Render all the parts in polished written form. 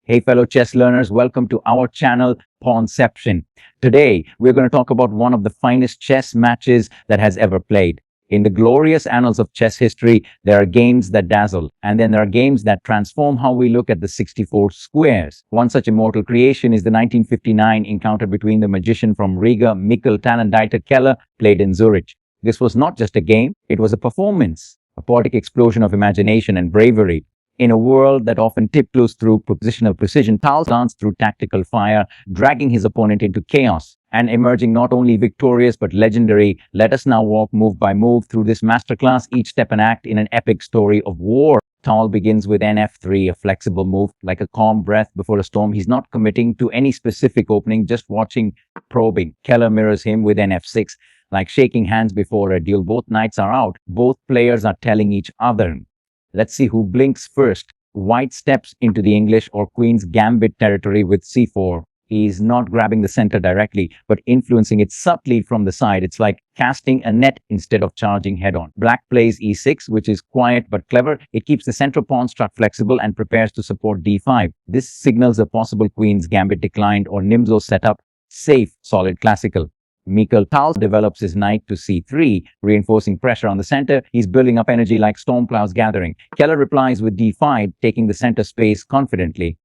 Hey fellow chess learners, welcome to our channel Pawnception. Today we're going to talk about one of the finest chess matches that has ever played. In the glorious annals of chess history, there are games that dazzle, and then there are games that transform how we look at the 64 squares. One such immortal creation is the 1959 encounter between the magician from Riga, Mikhail Tal, and Keller, played in Zurich. This was not just a game, it was a performance, a poetic explosion of imagination and bravery. In a world that often tiptoes through positional precision, Tal danced through tactical fire, dragging his opponent into chaos and emerging not only victorious but legendary. Let us now walk move by move through this masterclass, each step an act in an epic story of war. Tal begins with NF3, a flexible move, like a calm breath before a storm. He's not committing to any specific opening, just watching, probing. Keller mirrors him with NF6, like shaking hands before a duel. Both knights are out. Both players are telling each other. Let's see who blinks first. White steps into the English or Queen's Gambit territory with C4. He's not grabbing the center directly, but influencing it subtly from the side. It's like casting a net instead of charging head-on. Black plays E6, which is quiet but clever. It keeps the center pawn struck flexible and prepares to support D5. This signals a possible Queen's Gambit declined or Nimzo setup. Safe, solid, classical. Mikhail Tal develops his knight to c3, reinforcing pressure on the center. He's building up energy like storm clouds gathering. Keller replies with d5, taking the center space confidently.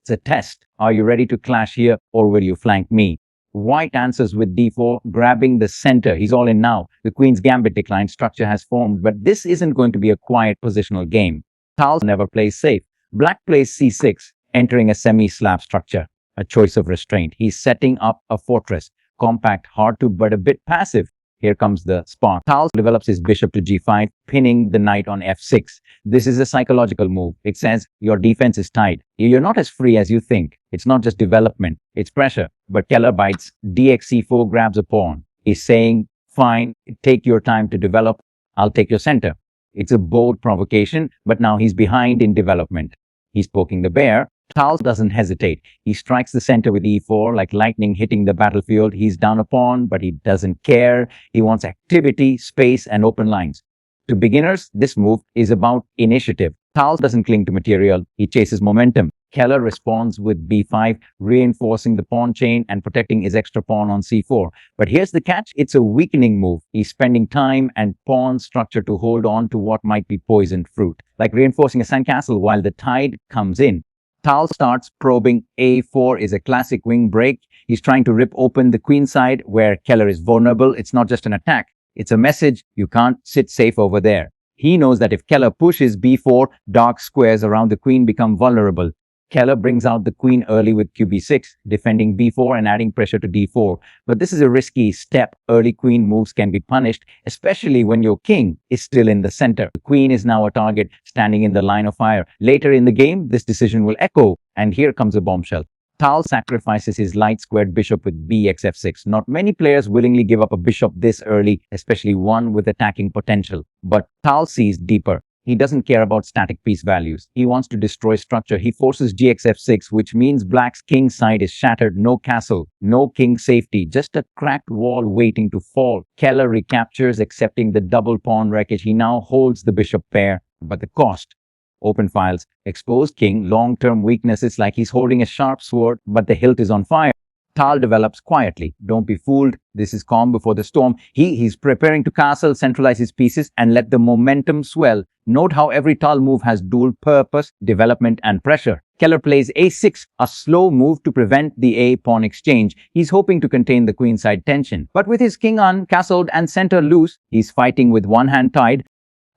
It's a test. Are you ready to clash here, or will you flank me? White answers with d4, grabbing the center. He's all in now. The Queen's Gambit decline structure has formed, but this isn't going to be a quiet positional game. Tal never plays safe. Black plays c6, entering a semi-slab structure, a choice of restraint. He's setting up a fortress. Compact, hard to, but a bit passive. Here comes the spark. Tal develops his bishop to g5, pinning the knight on f6. This is a psychological move. It says your defense is tight. You're not as free as you think. It's not just development, it's pressure. But Keller bites. dxc4 grabs a pawn. He's saying, fine, take your time to develop. I'll take your center. It's a bold provocation, but now he's behind in development. He's poking the bear. Tal doesn't hesitate. He strikes the center with e4, like lightning hitting the battlefield. He's down a pawn, but he doesn't care. He wants activity, space, and open lines. To beginners, this move is about initiative. Tal doesn't cling to material. He chases momentum. Keller responds with b5, reinforcing the pawn chain and protecting his extra pawn on c4. But here's the catch. It's a weakening move. He's spending time and pawn structure to hold on to what might be poisoned fruit, like reinforcing a sandcastle while the tide comes in. Tal starts probing. A4 is a classic wing break. He's trying to rip open the queen side where Keller is vulnerable. It's not just an attack. It's a message. You can't sit safe over there. He knows that if Keller pushes b4, dark squares around the queen become vulnerable. Keller brings out the queen early with qb6, defending b4 and adding pressure to d4. But this is a risky step. Early queen moves can be punished, especially when your king is still in the center. The queen is now a target, standing in the line of fire. Later in the game, this decision will echo, and here comes a bombshell. Tal sacrifices his light-squared bishop with bxf6. Not many players willingly give up a bishop this early, especially one with attacking potential. But Tal sees deeper. He doesn't care about static piece values. He wants to destroy structure. He forces gxf6, which means black's king side is shattered. No castle, no king safety, just a cracked wall waiting to fall. Keller recaptures, accepting the double pawn wreckage. He now holds the bishop pair, but the cost. Open files, exposed king, long-term weakness. It's like he's holding a sharp sword, but the hilt is on fire. Tal develops quietly. Don't be fooled. This is calm before the storm. He's preparing to castle, centralize his pieces, and let the momentum swell. Note how every Tal move has dual purpose, development, and pressure. Keller plays a6, a slow move to prevent the a-pawn exchange. He's hoping to contain the queenside tension. But with his king uncastled and center loose, he's fighting with one hand tied.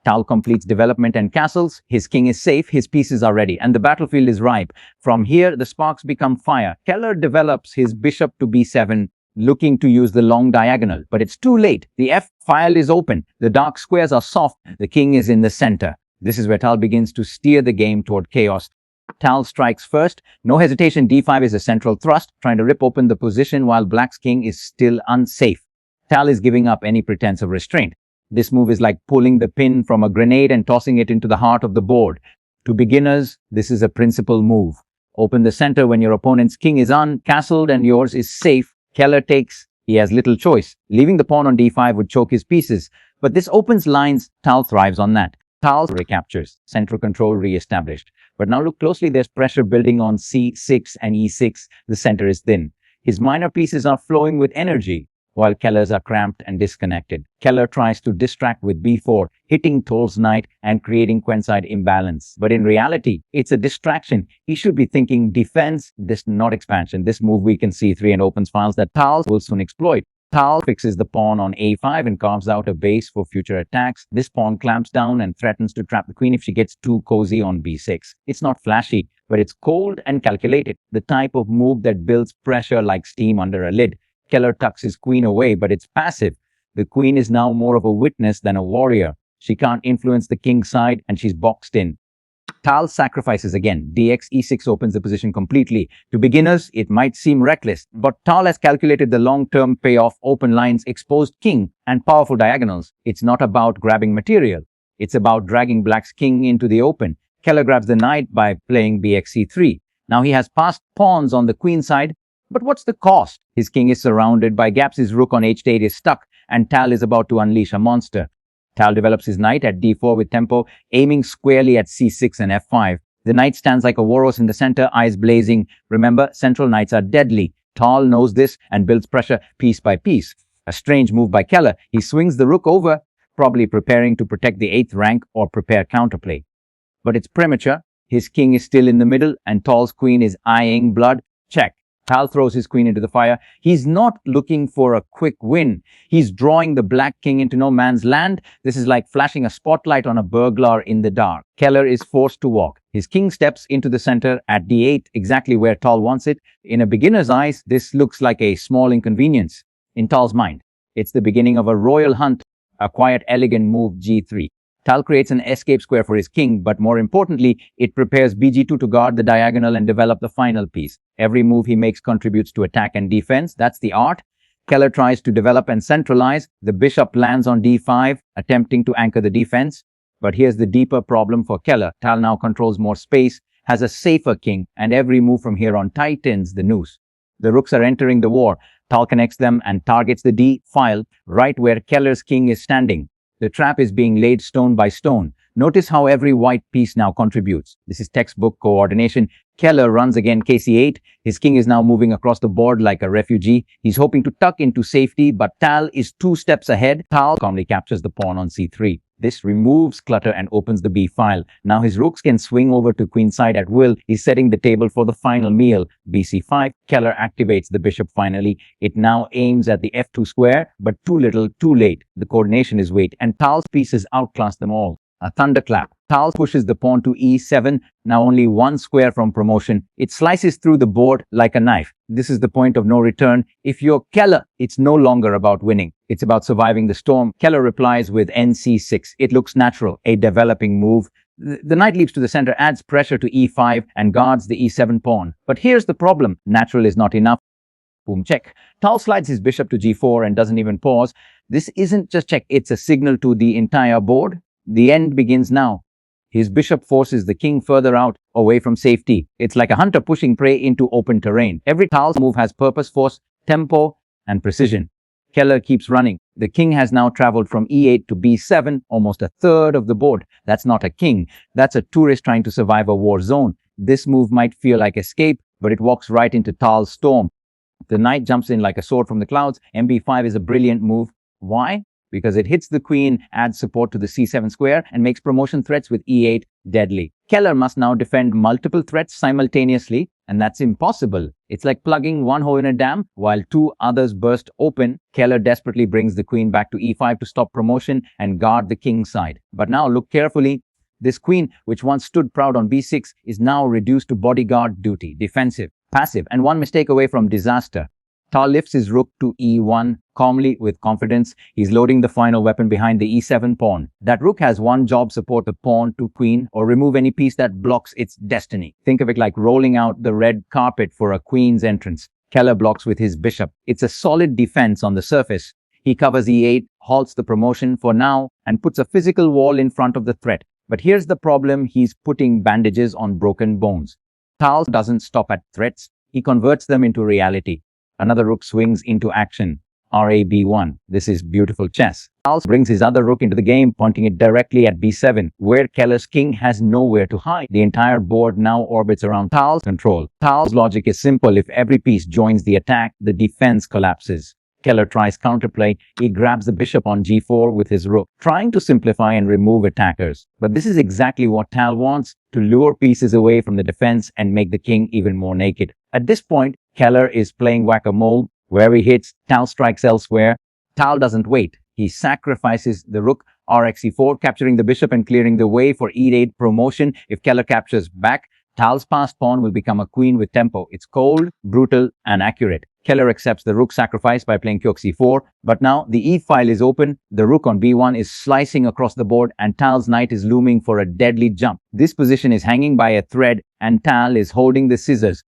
Tal completes development and castles. His king is safe, his pieces are ready, and the battlefield is ripe. From here, the sparks become fire. Keller develops his bishop to b7, looking to use the long diagonal. But it's too late. The f file is open. The dark squares are soft. The king is in the center. This is where Tal begins to steer the game toward chaos. Tal strikes first. No hesitation, d5 is a central thrust, trying to rip open the position while black's king is still unsafe. Tal is giving up any pretense of restraint. This move is like pulling the pin from a grenade and tossing it into the heart of the board. To beginners, this is a principal move. Open the center when your opponent's king is uncastled and yours is safe. Keller takes. He has little choice. Leaving the pawn on d5 would choke his pieces. But this opens lines. Tal thrives on that. Tal recaptures, central control re-established. But now look closely, there's pressure building on c6 and e6. The center is thin. His minor pieces are flowing with energy, while Keller's are cramped and disconnected. Keller tries to distract with b4, hitting Tal's knight and creating queenside imbalance. But in reality, it's a distraction. He should be thinking defense, not expansion. This move weakens c3 and opens files that Tal will soon exploit. Tal fixes the pawn on a5 and carves out a base for future attacks. This pawn clamps down and threatens to trap the queen if she gets too cozy on b6. It's not flashy, but it's cold and calculated. The type of move that builds pressure like steam under a lid. Keller tucks his queen away, but it's passive. The queen is now more of a witness than a warrior. She can't influence the king's side and she's boxed in. Tal sacrifices again. Dx e6 opens the position completely. To beginners, it might seem reckless, but Tal has calculated the long-term payoff: open lines, exposed king, and powerful diagonals. It's not about grabbing material. It's about dragging black's king into the open. Keller grabs the knight by playing bx c3. Now he has passed pawns on the queen side, but what's the cost? His king is surrounded by gaps, his rook on h8 is stuck, and Tal is about to unleash a monster. Tal develops his knight at d4 with tempo, aiming squarely at c6 and f5. The knight stands like a walrus in the center, eyes blazing. Remember, central knights are deadly. Tal knows this and builds pressure piece by piece. A strange move by Keller. He swings the rook over, probably preparing to protect the 8th rank or prepare counterplay. But it's premature. His king is still in the middle, and Tal's queen is eyeing blood. Check. Tal throws his queen into the fire. He's not looking for a quick win. He's drawing the black king into no man's land. This is like flashing a spotlight on a burglar in the dark. Keller is forced to walk. His king steps into the center at d8, exactly where Tal wants it. In a beginner's eyes, this looks like a small inconvenience. In Tal's mind, it's the beginning of a royal hunt, a quiet, elegant move g3. Tal creates an escape square for his king, but more importantly, it prepares bg2 to guard the diagonal and develop the final piece. Every move he makes contributes to attack and defense. That's the art. Keller tries to develop and centralize. The bishop lands on d5, attempting to anchor the defense. But here's the deeper problem for Keller. Tal now controls more space, has a safer king, and every move from here on tightens the noose. The rooks are entering the war. Tal connects them and targets the d file right where Keller's king is standing. The trap is being laid stone by stone. Notice how every white piece now contributes. This is textbook coordination. Keller runs again kc8. His king is now moving across the board like a refugee. He's hoping to tuck into safety, but Tal is 2 steps ahead. Tal calmly captures the pawn on c3. This removes clutter and opens the b file. Now his rooks can swing over to queenside at will. He's setting the table for the final meal. bc5. Keller activates the bishop finally. It now aims at the f2 square, but too little, too late. The coordination is weak, and Tal's pieces outclass them all. A thunderclap. Tal pushes the pawn to e7, now only 1 square from promotion. It slices through the board like a knife. This is the point of no return. If you're Keller, it's no longer about winning. It's about surviving the storm. Keller replies with nc6. It looks natural, a developing move. The knight leaps to the center, adds pressure to e5, and guards the e7 pawn. But here's the problem. Natural is not enough. Boom, check. Tal slides his bishop to g4 and doesn't even pause. This isn't just check, it's a signal to the entire board. The end begins now. His bishop forces the king further out, away from safety. It's like a hunter pushing prey into open terrain. Every Tal's move has purpose, force, tempo, and precision. Keller keeps running. The king has now traveled from e8 to b7, almost a third of the board. That's not a king. That's a tourist trying to survive a war zone. This move might feel like escape, but it walks right into Tal's storm. The knight jumps in like a sword from the clouds. mb5 is a brilliant move. Why? Because it hits the queen, adds support to the c7 square, and makes promotion threats with e8 deadly. Keller must now defend multiple threats simultaneously, and that's impossible. It's like plugging one hole in a dam while 2 others burst open. Keller desperately brings the queen back to e5 to stop promotion and guard the king's side. But now look carefully. This queen, which once stood proud on b6, is now reduced to bodyguard duty, defensive, passive, and one mistake away from disaster. Tal lifts his rook to e1, calmly, with confidence. He's loading the final weapon behind the e7 pawn. That rook has one job: support the pawn to queen, or remove any piece that blocks its destiny. Think of it like rolling out the red carpet for a queen's entrance. Keller blocks with his bishop. It's a solid defense on the surface. He covers e8, halts the promotion for now, and puts a physical wall in front of the threat. But here's the problem: he's putting bandages on broken bones. Tal doesn't stop at threats. He converts them into reality. Another rook swings into action. RAB1. This is beautiful chess. Tal brings his other rook into the game, pointing it directly at B7, where Keller's king has nowhere to hide. The entire board now orbits around Tal's control. Tal's logic is simple. If every piece joins the attack, the defense collapses. Keller tries counterplay. He grabs the bishop on G4 with his rook, trying to simplify and remove attackers. But this is exactly what Tal wants, to lure pieces away from the defense and make the king even more naked. At this point, Keller is playing whack-a-mole. Where he hits, Tal strikes elsewhere. Tal doesn't wait. He sacrifices the rook, Rxe4, capturing the bishop and clearing the way for E8 promotion. If Keller captures back, Tal's passed pawn will become a queen with tempo. It's cold, brutal, and accurate. Keller accepts the rook sacrifice by playing Rook C4, but now the e-file is open, the rook on B1 is slicing across the board, and Tal's knight is looming for a deadly jump. This position is hanging by a thread, and Tal is holding the scissors.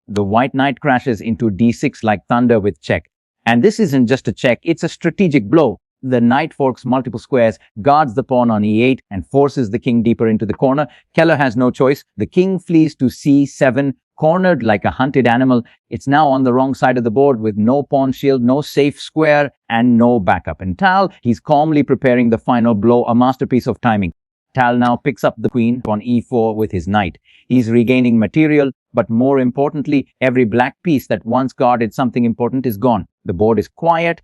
The white knight crashes into D6 like thunder with check. And this isn't just a check, it's a strategic blow. The knight forks multiple squares, guards the pawn on E8, and forces the king deeper into the corner. Keller has no choice. The king flees to C7, cornered like a hunted animal. It's now on the wrong side of the board with no pawn shield, no safe square, and no backup. And Tal, he's calmly preparing the final blow, a masterpiece of timing. Tal now picks up the queen on E4 with his knight. He's regaining material, but more importantly, every black piece that once guarded something important is gone. The board is quiet,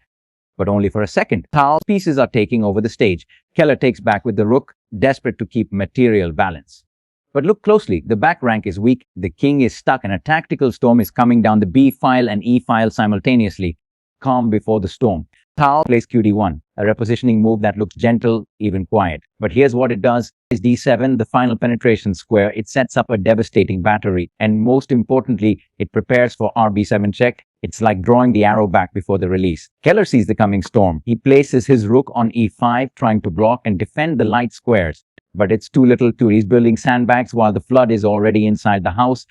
but only for a second. Tal's pieces are taking over the stage. Keller takes back with the rook, desperate to keep material balance. But look closely, the back rank is weak, the king is stuck, and a tactical storm is coming down the B file and E file simultaneously. Calm before the storm. Tal plays QD1, a repositioning move that looks gentle, even quiet. But here's what it does. Is D7, the final penetration square. It sets up a devastating battery. And most importantly, it prepares for RB7 check. It's like drawing the arrow back before the release. Keller sees the coming storm. He places his rook on E5, trying to block and defend the light squares. But it's too little too. He's building sandbags while the flood is already inside the house.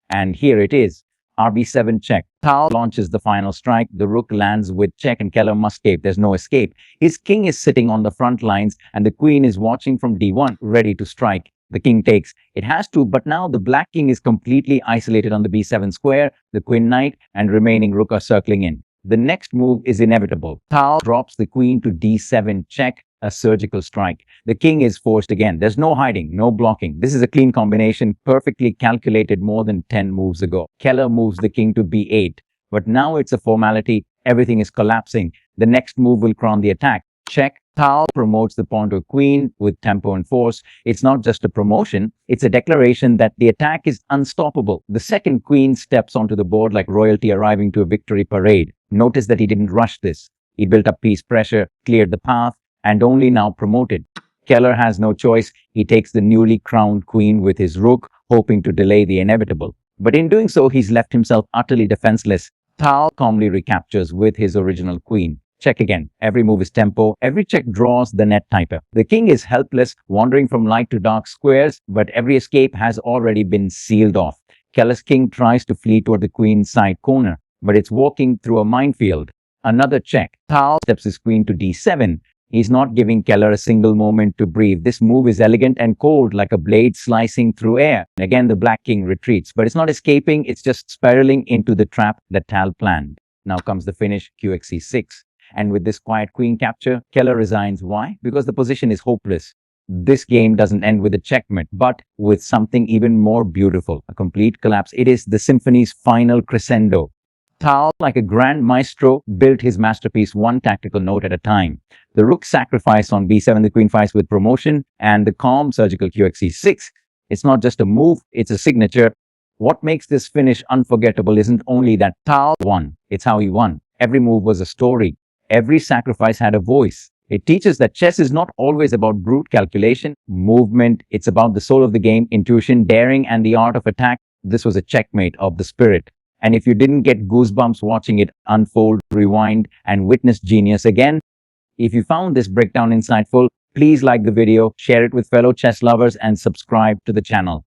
And here it is. RB7 check. Tal launches the final strike. The rook lands with check and Keller must escape. There's no escape. His king is sitting on the front lines and the queen is watching from D1, ready to strike. The king takes. It has to, but now the black king is completely isolated on the B7 square. The queen knight and remaining rook are circling in. The next move is inevitable. Tal drops the queen to D7 check. A surgical strike. The king is forced again. There's no hiding, no blocking. This is a clean combination, perfectly calculated more than 10 moves ago. Keller moves the king to B8. But now it's a formality. Everything is collapsing. The next move will crown the attack. Check. Tal promotes the pawn to a queen with tempo and force. It's not just a promotion. It's a declaration that the attack is unstoppable. The second queen steps onto the board like royalty arriving to a victory parade. Notice that he didn't rush this. He built up piece pressure, cleared the path, and only now promoted. Keller has no choice. He takes the newly crowned queen with his rook, hoping to delay the inevitable. But in doing so, he's left himself utterly defenseless. Tal calmly recaptures with his original queen. Check again. Every move is tempo. Every check draws the net typer. The king is helpless, wandering from light to dark squares, but every escape has already been sealed off. Keller's king tries to flee toward the queen's side corner, but it's walking through a minefield. Another check. Tal steps his queen to D7. He's not giving Keller a single moment to breathe. This move is elegant and cold, like a blade slicing through air. Again, the black king retreats, but it's not escaping. It's just spiraling into the trap that Tal planned. Now comes the finish, QXC6. And with this quiet queen capture, Keller resigns. Why? Because the position is hopeless. This game doesn't end with a checkmate, but with something even more beautiful, a complete collapse. It is the symphony's final crescendo. Tal, like a grand maestro, built his masterpiece one tactical note at a time. The rook sacrifice on B7, the queen fights with promotion, and the calm surgical QXC6. It's not just a move, it's a signature. What makes this finish unforgettable isn't only that Tal won, it's how he won. Every move was a story. Every sacrifice had a voice. It teaches that chess is not always about brute calculation, movement. It's about the soul of the game, intuition, daring, and the art of attack. This was a checkmate of the spirit. And if you didn't get goosebumps watching it unfold, rewind, and witness genius again, if you found this breakdown insightful, please like the video, share it with fellow chess lovers, and subscribe to the channel.